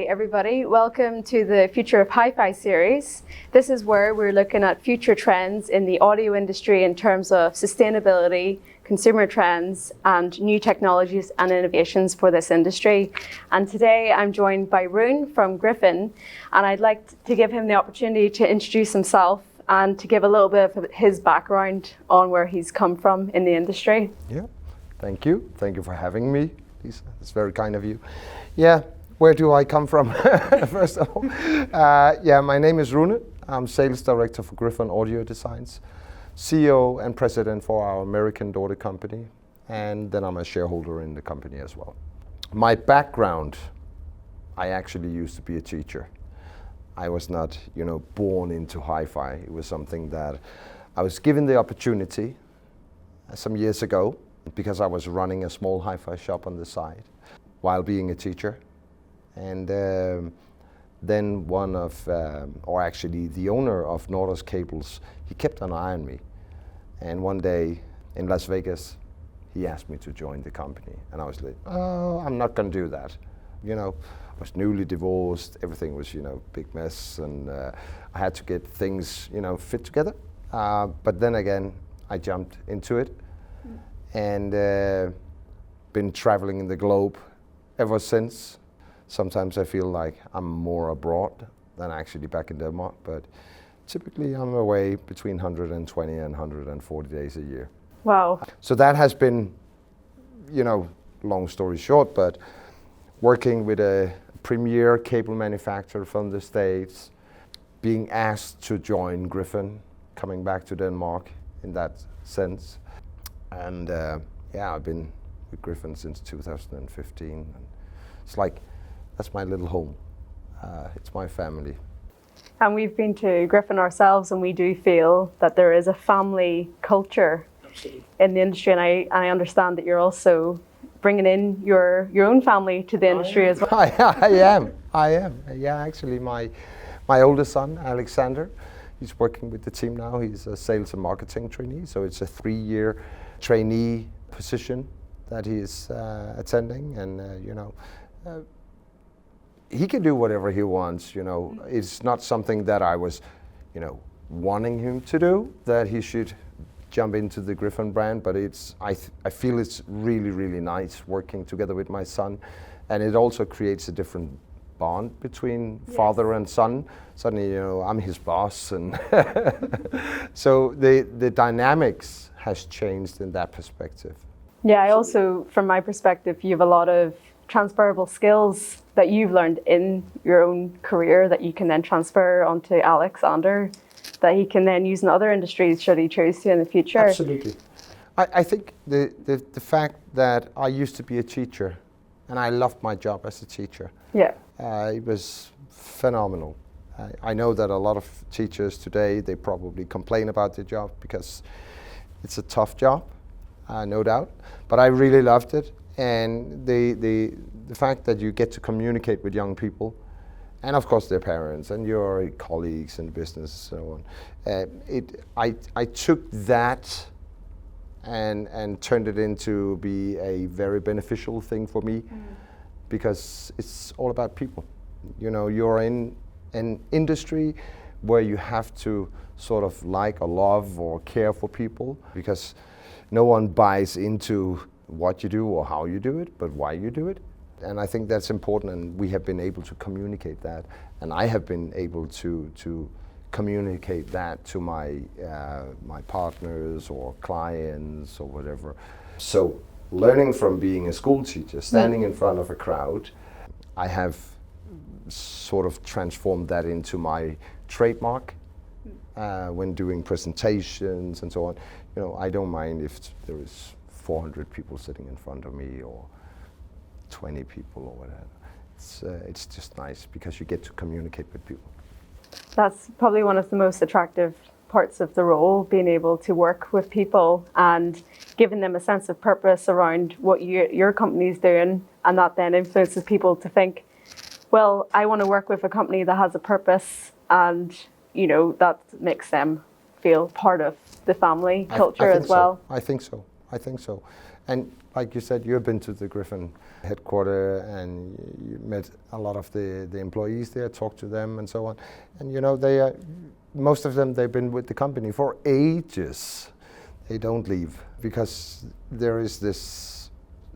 everybody. Welcome to the Future of Hi-Fi series. This is where we're looking at future trends in the audio industry in terms of sustainability, consumer trends, and new technologies and innovations for this industry. And today I'm joined by Rune from Gryphon, and I'd like to give him the opportunity to introduce himself and to give a little bit of his background on where he's come from in the industry. Yeah, thank you. Thank you for having me, Lisa. It's very kind of you. Yeah, where do I come from, first of all? My name is Rune. I'm Sales Director for Gryphon Audio Designs, CEO and President for our American daughter company, and then I'm a shareholder in the company as well. My background, I actually used to be a teacher. I was not, born into hi-fi. It was something that I was given the opportunity some years ago because I was running a small hi-fi shop on the side while being a teacher. And then the owner of Nordos Cables, he kept an eye on me. And one day in Las Vegas, he asked me to join the company. And I was like, oh, I'm not going to do that. I was newly divorced, everything was, big mess, and I had to get things, fit together. But then again, I jumped into it and been traveling in the globe ever since. Sometimes I feel like I'm more abroad than actually back in Denmark, but typically I'm away between 120 and 140 days a year. Wow. So that has been, long story short, but working with a premier cable manufacturer from the States, being asked to join Gryphon, coming back to Denmark in that sense. And I've been with Gryphon since 2015. And it's like, that's my little home. It's my family. And we've been to Gryphon ourselves, and we do feel that there is a family culture in the industry. And I understand that you're also bringing in your own family to the industry as well. I am. Yeah, actually, my oldest son, Alexander, he's working with the team now. He's a sales and marketing trainee, so it's a 3-year trainee position that he's attending, and he can do whatever he wants. It's not something that I was, wanting him to do, that he should jump into the Gryphon brand, but I feel it's really, really nice working together with my son, and it also creates a different bond between father and son. Suddenly, I'm his boss, and so the dynamics has changed in that perspective. Yeah, I also, from my perspective, you have a lot of transferable skills that you've learned in your own career that you can then transfer onto Alexander, that he can then use in other industries should he choose to in the future. Absolutely. I think the fact that I used to be a teacher and I loved my job as a teacher. Yeah. It was phenomenal. I know that a lot of teachers today, they probably complain about their job because it's a tough job, no doubt, but I really loved it. And the fact that you get to communicate with young people, and of course their parents and your colleagues in business and so on, I took that and turned it into be a very beneficial thing for me, because it's all about people. You're in an industry where you have to sort of like or love or care for people, because no one buys into what you do or how you do it, but why you do it. And I think that's important, and we have been able to communicate that, and I have been able to communicate that to my my partners or clients or whatever. So learning from being a school teacher, standing in front of a crowd, I have sort of transformed that into my trademark when doing presentations and so on. I don't mind if there is 400 people sitting in front of me or 20 people or whatever. It's just nice because you get to communicate with people. That's probably one of the most attractive parts of the role, being able to work with people and giving them a sense of purpose around what your company's doing, and that then influences people to think, well, I want to work with a company that has a purpose, and that makes them feel part of the family culture as well. I think so. I think so. And like you said, you've been to the Gryphon headquarters and you met a lot of the employees there, talked to them and so on. And you know, they are, most of them, they've been with the company for ages. They don't leave because there is this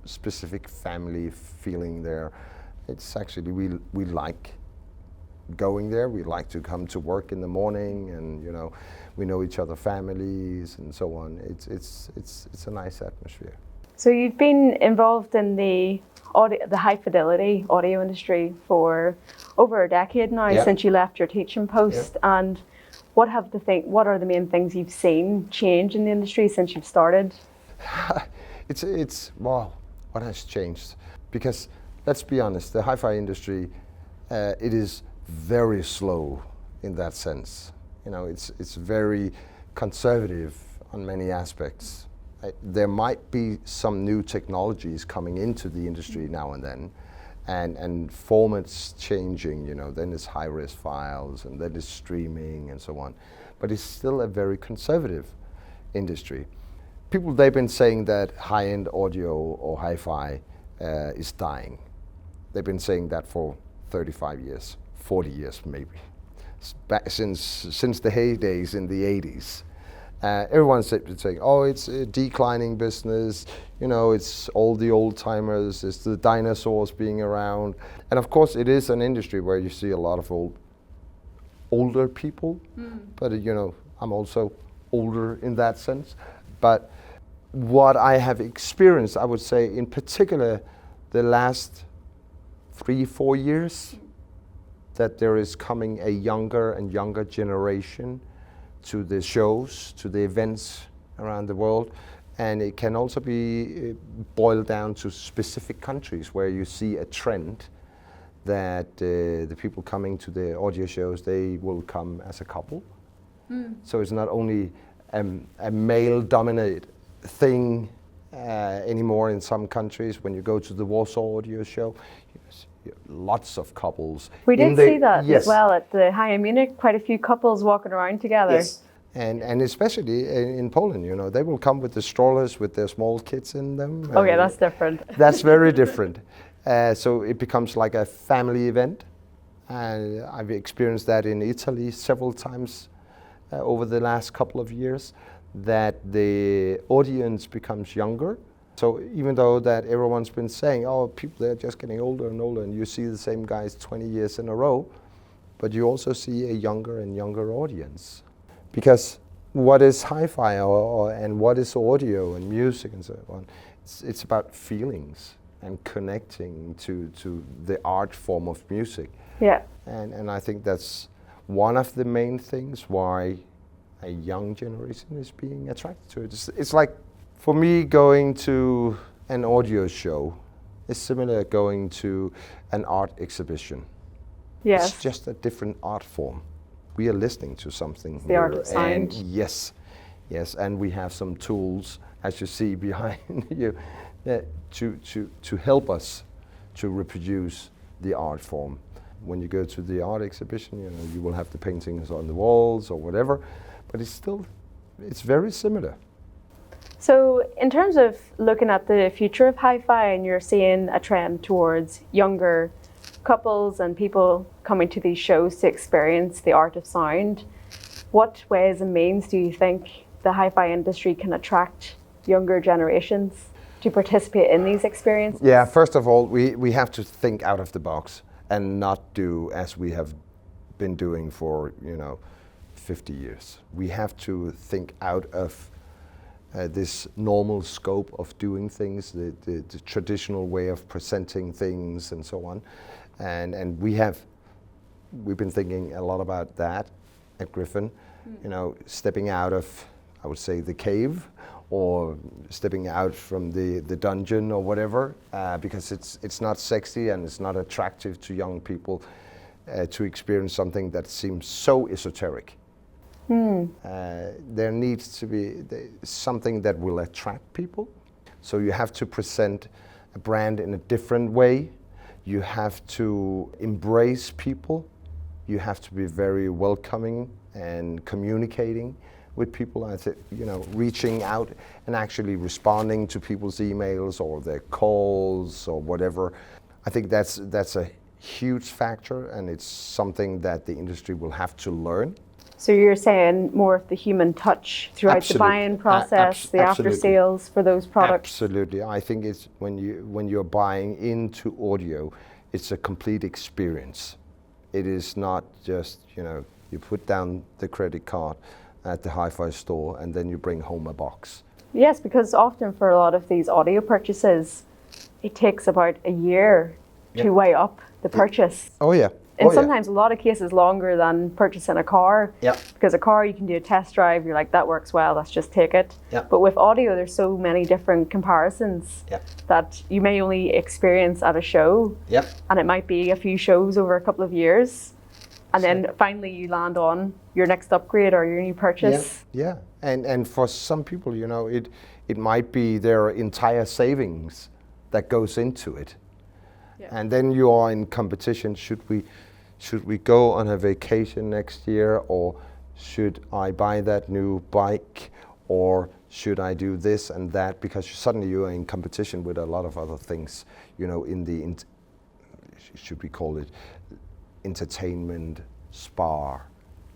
specific family feeling there. It's actually, we like going there. We like to come to work in the morning, and you know, we know each other families and so on. It's a nice atmosphere. So you've been involved in the high fidelity audio industry for over a decade now, Yeah. since you left your teaching post. Yeah. And what are the main things you've seen change in the industry since you've started? It's wow, what has changed? Because let's be honest, the hi-fi industry, it is very slow in that sense. You know, it's very conservative on many aspects. There might be some new technologies coming into the industry now and then, and formats changing, you know, then it's high-res files, and then it's streaming and so on. But it's still a very conservative industry. People, they've been saying that high-end audio or hi-fi is dying. They've been saying that for 35 years, 40 years maybe, since the heydays in the 80s. Everyone's been saying, oh, it's a declining business, you know, it's all the old timers, it's the dinosaurs being around. And of course it is an industry where you see a lot of older people, but you know, I'm also older in that sense. But what I have experienced, I would say in particular the last 3-4 years, that there is coming a younger and younger generation to the shows, to the events around the world. And it can also be boiled down to specific countries where you see a trend that the people coming to the audio shows, they will come as a couple. So it's not only a male-dominated thing anymore in some countries. When you go to the Warsaw Audio Show, lots of couples. We did see that yes. as well at the High in Munich, quite a few couples walking around together. Yes. And especially in Poland, you know, they will come with the strollers with their small kids in them. Okay, that's different. That's very different. So it becomes like a family event. I've experienced that in Italy several times over the last couple of years, that the audience becomes younger. So even though that everyone's been saying, oh, people, they're just getting older and older, and you see the same guys 20 years in a row, but you also see a younger and younger audience. Because what is hi-fi and what is audio and music and so on, it's about feelings and connecting to the art form of music. Yeah. And I think that's one of the main things why a young generation is being attracted to it. It's like, for me, going to an audio show is similar going to an art exhibition. Yes. It's just a different art form. We are listening to something It's the art of sound. Yes, and we have some tools, as you see behind you, to help us to reproduce the art form. When you go to the art exhibition, you know, you will have the paintings on the walls or whatever, but it's very similar. So in terms of looking at the future of hi-fi, and you're seeing a trend towards younger couples and people coming to these shows to experience the art of sound, what ways and means do you think the hi-fi industry can attract younger generations to participate in these experiences? Yeah, first of all, we have to think out of the box and not do as we have been doing for, you know, 50 years. We have to think out of this normal scope of doing things, the traditional way of presenting things and so on. And we've been thinking a lot about that at Gryphon, you know, stepping out of, I would say, the cave, or stepping out from the dungeon or whatever, because it's not sexy and it's not attractive to young people to experience something that seems so esoteric. There needs to be something that will attract people. So you have to present a brand in a different way. You have to embrace people. You have to be very welcoming and communicating with people. I think, reaching out and actually responding to people's emails or their calls or whatever. I think that's a huge factor, and it's something that the industry will have to learn. So you're saying more of the human touch throughout the buying process, the after sales for those products? Absolutely. I think it's when you're buying into audio, it's a complete experience. It is not just, you put down the credit card at the Hifi store and then you bring home a box. Yes, because often for a lot of these audio purchases, it takes about a year to weigh up the purchase. Oh yeah. And sometimes a lot of cases longer than purchasing a car. Yeah. Because a car, you can do a test drive, you're like, that works well, let's just take it. Yeah. But with audio, there's so many different comparisons that you may only experience at a show. Yeah. And it might be a few shows over a couple of years. And then finally you land on your next upgrade or your new purchase. Yeah. And for some people, it might be their entire savings that goes into it. Yeah. And then you are in competition. Should we go on a vacation next year, or should I buy that new bike, or should I do this and that? Because suddenly you are in competition with a lot of other things, in the, should we call it entertainment, spa,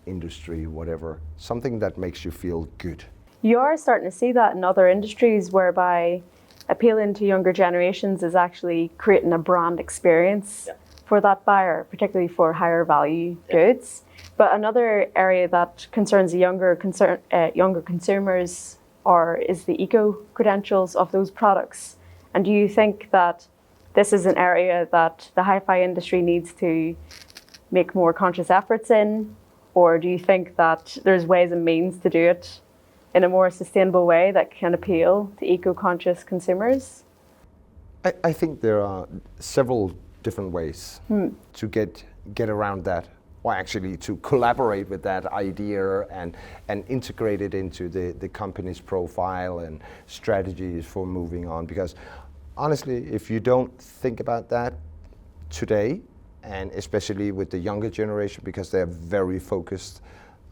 industry, whatever, something that makes you feel good. You are starting to see that in other industries whereby appealing to younger generations is actually creating a brand experience for that buyer, particularly for higher value goods. But another area that concerns the younger consumers is the eco-credentials of those products. And do you think that this is an area that the hi-fi industry needs to make more conscious efforts in? Or do you think that there's ways and means to do it in a more sustainable way that can appeal to eco-conscious consumers? I think there are several different ways to get around that, or actually to collaborate with that idea and integrate it into the company's profile and strategies for moving on. Because honestly, if you don't think about that today, and especially with the younger generation, because they're very focused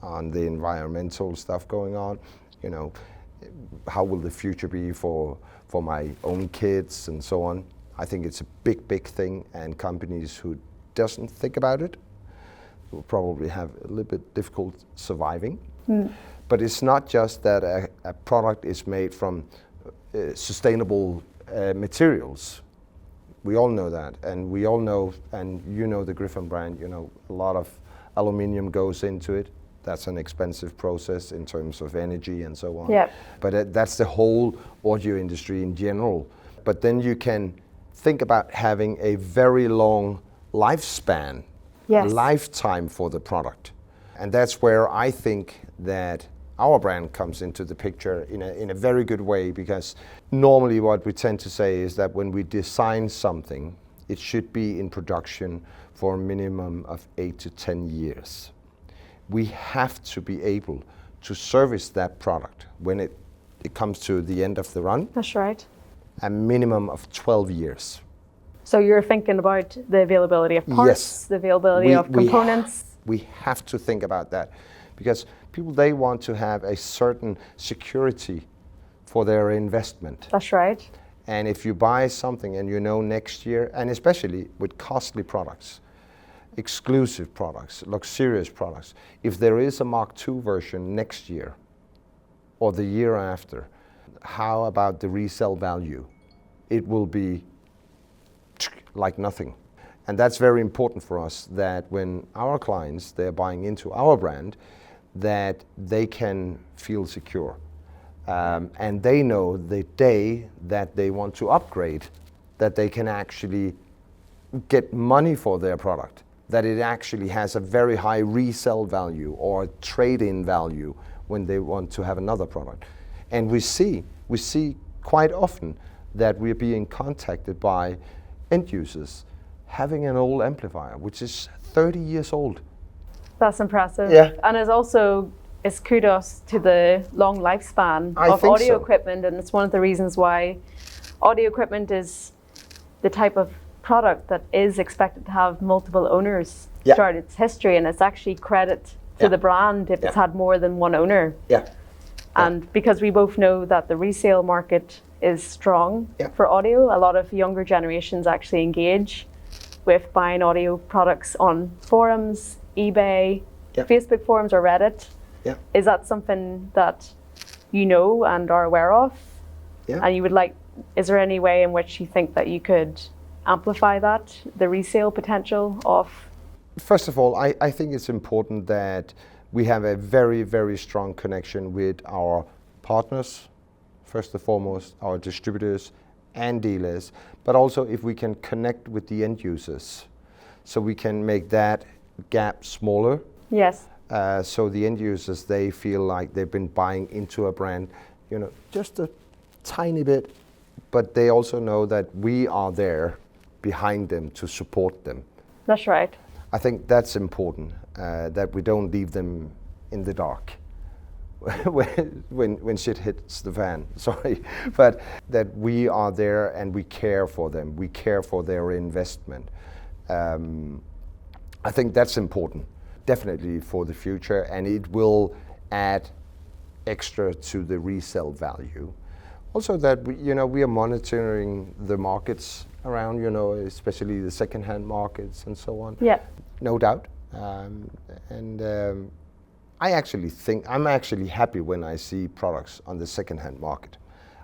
on the environmental stuff going on, how will the future be for my own kids and so on. I think it's a big thing, and companies who doesn't think about it will probably have a little bit difficult surviving. But it's not just that a product is made from sustainable materials. We all know that, and we all know, and the Gryphon brand, a lot of aluminium goes into it. That's an expensive process in terms of energy and so on. Yeah. But that's the whole audio industry in general. But then you can think about having a very long lifespan, lifetime for the product. And that's where I think that our brand comes into the picture in a very good way, because normally what we tend to say is that when we design something, it should be in production for a minimum of 8 to 10 years. We have to be able to service that product when it comes to the end of the run. That's right. A minimum of 12 years. So you're thinking about the availability of parts, the availability of components? We have to think about that, because people, they want to have a certain security for their investment. That's right. And if you buy something and next year, and especially with costly products, exclusive products, luxurious products, if there is a Mark II version next year or the year after, how about the resale value? It will be like nothing. And that's very important for us, that when our clients, they're buying into our brand, that they can feel secure. And they know the day that they want to upgrade, that they can actually get money for their product, that it actually has a very high resale value or trade-in value when they want to have another product. And we see quite often that we're being contacted by end users having an old amplifier, which is 30 years old. That's impressive. Yeah. And it's kudos to the long lifespan of audio equipment, and it's one of the reasons why audio equipment is the type of product that is expected to have multiple owners throughout its history, and it's actually credit to the brand if it's had more than one owner. Yeah. And because we both know that the resale market is strong for audio, a lot of younger generations actually engage with buying audio products on forums, eBay, Facebook forums, or Reddit. Yeah. Is that something that you know and are aware of? Yeah. And you would like, is there any way in which you think that you could amplify that, the resale potential of? First of all, I think it's important that we have a very, very strong connection with our partners, first and foremost, our distributors and dealers, but also if we can connect with the end users, so we can make that gap smaller. Yes. So the end users, they feel like they've been buying into a brand, just a tiny bit, but they also know that we are there behind them to support them. That's right. I think that's important, that we don't leave them in the dark when shit hits the fan, sorry. But that we are there and we care for them, we care for their investment. I think that's important, definitely for the future, and it will add extra to the resale value. Also that we are monitoring the markets around, especially the second-hand markets and so on. Yeah. No doubt. I actually think, I'm actually happy when I see products on the second-hand market.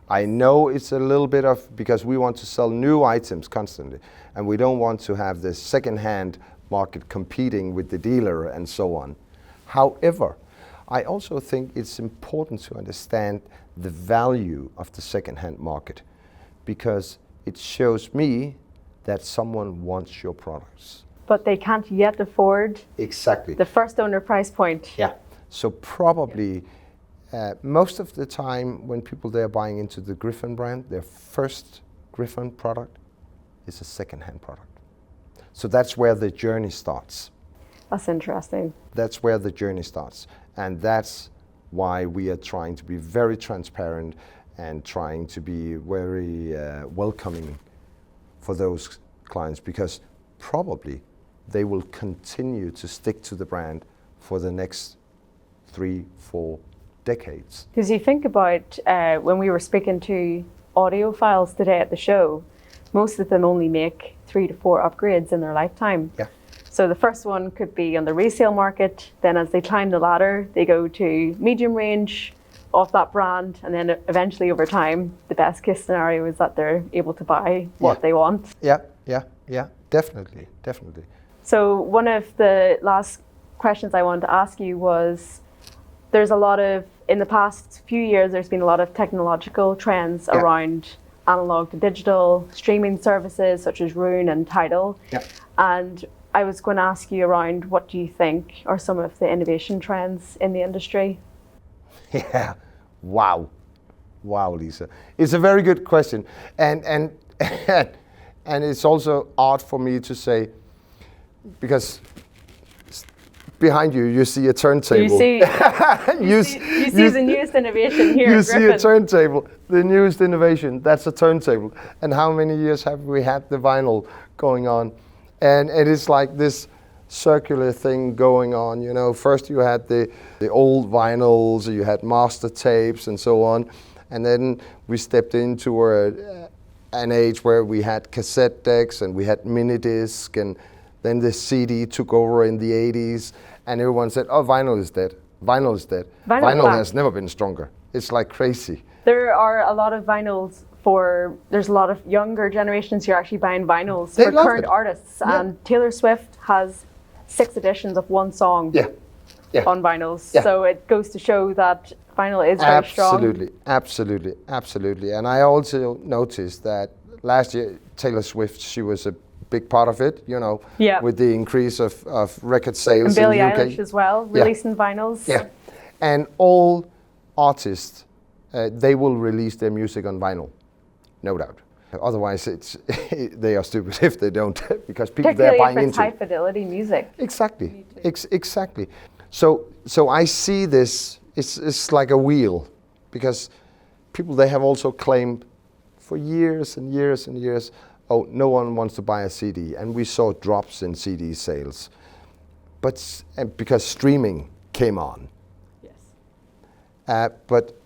I know it's a little bit of, because we want to sell new items constantly, and we don't want to have the second-hand market competing with the dealer and so on. However, I also think it's important to understand the value of the second-hand market, because it shows me that someone wants your products. But they can't yet afford exactly the first owner price point. Yeah. So probably most of the time when people they're buying into the Gryphon brand, their first Gryphon product is a second-hand product. So that's where the journey starts. That's interesting. That's where the journey starts. And that's why we are trying to be very transparent and trying to be very welcoming for those clients, because probably they will continue to stick to the brand for the next 3-4 decades. Because you think about when we were speaking to audiophiles today at the show, most of them only make 3 to 4 upgrades in their lifetime. Yeah. So the first one could be on the resale market, then as they climb the ladder, they go to medium range of that brand, and then eventually over time, the best case scenario is that they're able to buy what they want. Yeah, definitely. So one of the last questions I wanted to ask you was, there's a lot of, in the past few years, there's been a lot of technological trends around analog to digital, streaming services such as Rune and Tidal. Yeah. And I was going to ask you around, what do you think are some of the innovation trends in the industry? Yeah, wow, Lisa. It's a very good question. And it's also odd for me to say, because behind you see a turntable. You see the newest innovation here. You see a turntable, the newest innovation, that's a turntable. And how many years have we had the vinyl going on? And it is like this circular thing going on. First you had the old vinyls, you had master tapes and so on. And then we stepped into an age where we had cassette decks and we had mini disc, and then the CD took over in the 80s, and everyone said, oh, vinyl is dead. Vinyl is dead. Vinyl has never been stronger. It's like crazy. There are a lot of vinyls there's a lot of younger generations who are actually buying vinyls for current artists. Yeah. And Taylor Swift has 6 editions of one song on vinyls. Yeah. So it goes to show that vinyl is very strong. Absolutely. And I also noticed that last year, Taylor Swift, she was a big part of it, with the increase of record sales and Billie in the UK. Eilish as well, releasing vinyls. Yeah, and all artists, they will release their music on vinyl, no doubt. Otherwise, they are stupid if they don't, because people they're buying into high fidelity music. Exactly, exactly. So I see this. It's like a wheel, because people they have also claimed for years and years and years, oh, no one wants to buy a CD, and we saw drops in CD sales. But because streaming came on. Yes. But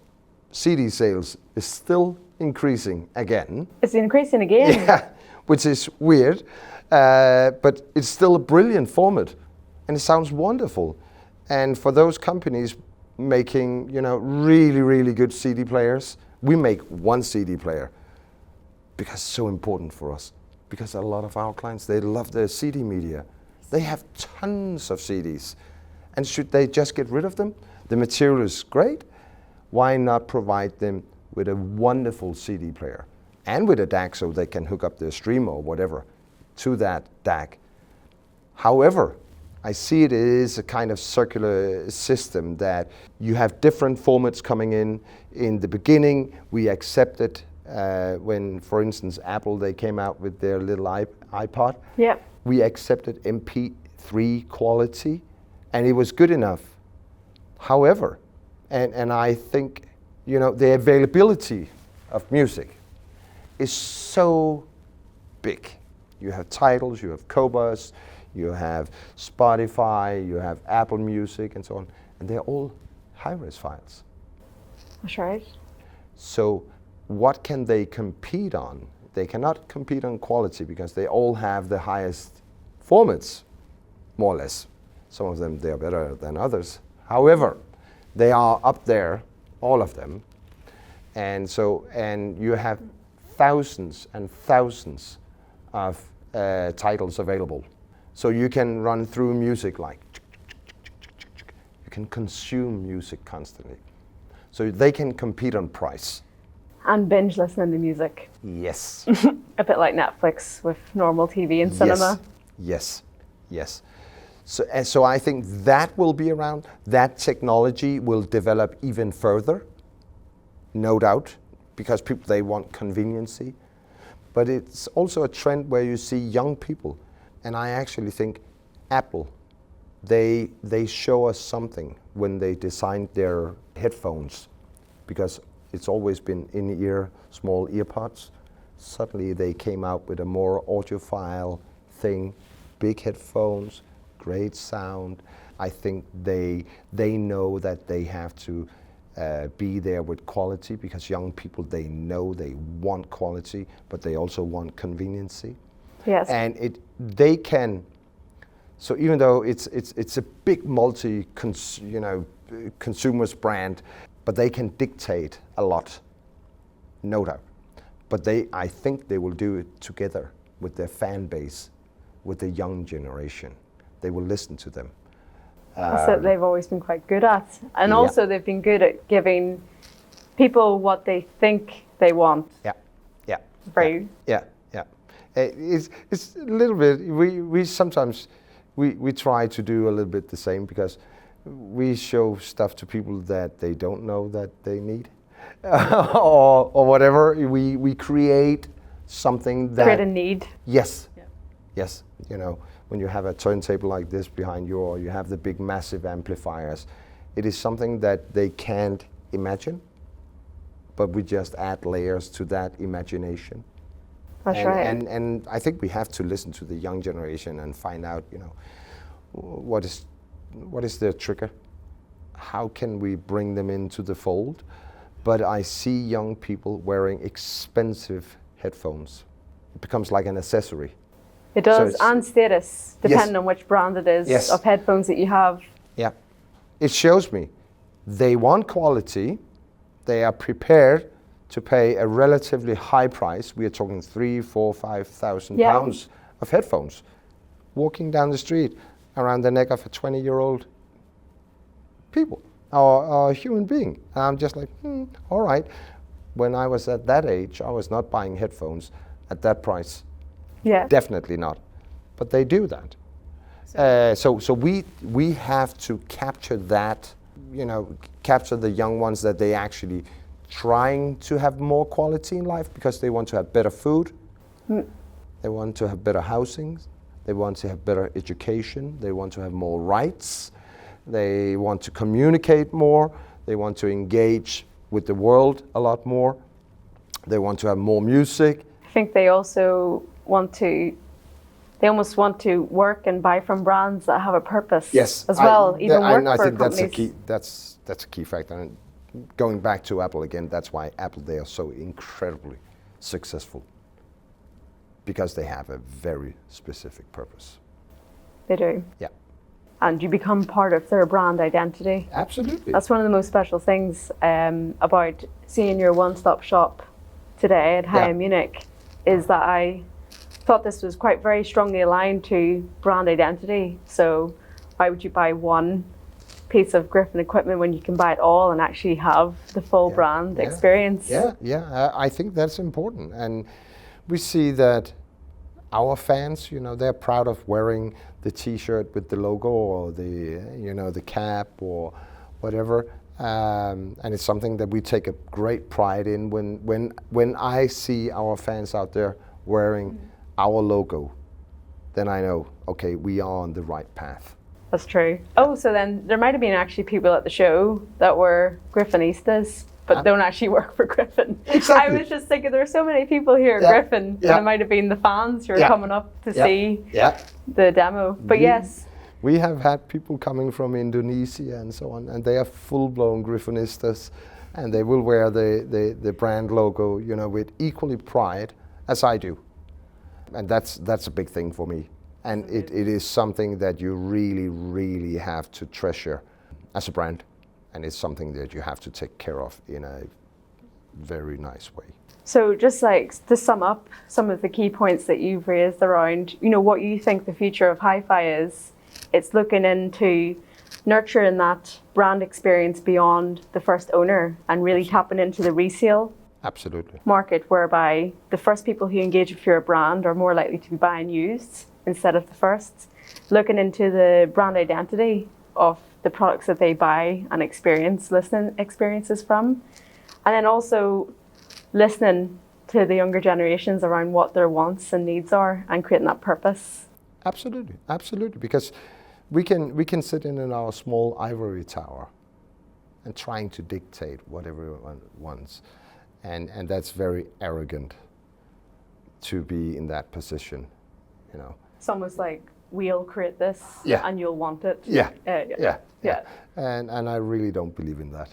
CD sales is still increasing again. It's increasing again. Yeah, which is weird, but it's still a brilliant format, and it sounds wonderful. And for those companies making, really, really good CD players, we make one CD player because it's so important for us. Because a lot of our clients, they love their CD media. They have tons of CDs, and should they just get rid of them? The material is great. Why not provide them with a wonderful CD player and with a DAC so they can hook up their streamer or whatever to that DAC? However, I see it as a kind of circular system that you have different formats coming in. In the beginning, we accepted when, for instance, Apple, they came out with their little iPod. Yeah. We accepted MP3 quality, and it was good enough. However, and I think, the availability of music is so big. You have titles, you have Cobus, you have Spotify, you have Apple Music, and so on, and they're all high-res files. That's right. So what can they compete on? They cannot compete on quality because they all have the highest formats, more or less. Some of them, they are better than others. However, they are up there, all of them. And you have thousands and thousands of titles available. So you can run through music like, you can consume music constantly. So they can compete on price. And binge listening to music. Yes. A bit like Netflix with normal TV and cinema. Yes. So I think that will be around. That technology will develop even further, no doubt, because people, they want conveniency. But it's also a trend where you see young people, and I actually think Apple, they show us something when they designed their headphones, because it's always been in-ear, small earpods. Suddenly they came out with a more audiophile thing, big headphones, great sound. I think they know that they have to be there with quality, because young people, they know they want quality, but they also want conveniency. Yes. And they can. So even though it's a big consumers brand, but they can dictate a lot, no doubt. But I think they will do it together with their fan base, with the young generation. They will listen to them. That's what they've always been quite good at. And also they've been good at giving people what they think they want. Yeah. Very. Yeah. It's a little bit, we sometimes, we try to do a little bit the same, because we show stuff to people that they don't know that they need. or whatever. We create something that... Create a need. Yes. Yeah. Yes. When you have a turntable like this behind you, or you have the big massive amplifiers, it is something that they can't imagine, but we just add layers to that imagination. That's right. And I think we have to listen to the young generation and find out, what is their trigger? How can we bring them into the fold? But I see young people wearing expensive headphones. It becomes like an accessory. It does, and status, depending on which brand it is, of headphones that you have. Yeah. It shows me they want quality. They are prepared to pay a relatively high price. We are talking 3,000, 4,000, 5,000 pounds of headphones, walking down the street around the neck of a 20-year-old people or a human being. And I'm just like, all right. When I was at that age, I was not buying headphones at that price. Yeah. Definitely not. But they do that. So we have to capture that, capture the young ones, that they actually trying to have more quality in life, because they want to have better food, they want to have better housing, they want to have better education, they want to have more rights, they want to communicate more, they want to engage with the world a lot more, they want to have more music. I think they also they almost want to work and buy from brands that have a purpose Yes, as well, even work I for think companies. that's a key factor. And going back to Apple again, that's why Apple, they are so incredibly successful, because they have a very specific purpose. They do. Yeah. And you become part of their brand identity. Absolutely. That's one of the most special things about seeing your one-stop shop today at Hifi Munich, is that I thought this was quite very strongly aligned to brand identity. So why would you buy one piece of Gryphon equipment when you can buy it all and actually have the full brand experience? I think that's important. And we see that our fans, they're proud of wearing the T-shirt with the logo, or the cap or whatever. And it's something that we take a great pride in when I see our fans out there wearing our logo, then I know, okay, we are on the right path. That's true. Oh, so then there might have been actually people at the show that were Gryphonistas, but don't actually work for Gryphon. Exactly. I was just thinking there are so many people here at Gryphon, and it might have been the fans who are coming up to see the demo. But yes. We have had people coming from Indonesia and so on, and they are full-blown Gryphonistas, and they will wear the brand logo, with equally pride as I do. And that's a big thing for me. And it is something that you really, really have to treasure as a brand. And it's something that you have to take care of in a very nice way. So just like to sum up some of the key points that you've raised around, what you think the future of Hifi is, it's looking into nurturing that brand experience beyond the first owner and really tapping into the resale market, whereby the first people who engage with your brand are more likely to be buying used instead of the first. Looking into the brand identity of the products that they buy and listening experiences from. And then also listening to the younger generations around what their wants and needs are and creating that purpose. Absolutely, absolutely. Because we can sit in our small ivory tower and trying to dictate what everyone wants. And that's very arrogant to be in that position, It's almost like, we'll create this and you'll want it. And I really don't believe in that.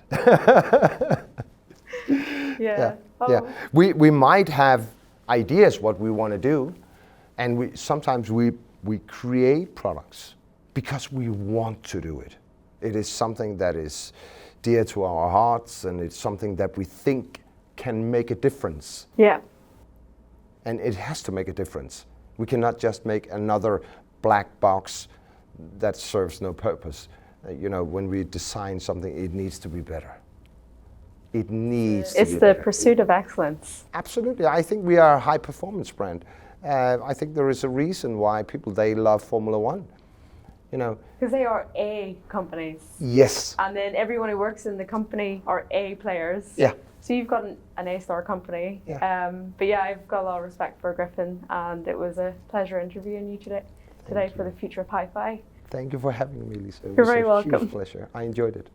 We might have ideas what we want to do, and sometimes we create products because we want to do it. It is something that is dear to our hearts, and it's something that we think can make a difference. Yeah. And it has to make a difference. We cannot just make another black box that serves no purpose. When we design something, it needs to be better. It needs to be better. It's the pursuit of excellence. Absolutely. I think we are a high performance brand. I think there is a reason why people, they love Formula One. Because they are A companies. Yes. And then everyone who works in the company are A players. Yeah. So you've got an A-star company. Yeah. But I've got a lot of respect for Gryphon, and it was a pleasure interviewing you today for the future of Hifi. Thank you for having me, Lisa. You're very welcome. It was a huge pleasure. I enjoyed it.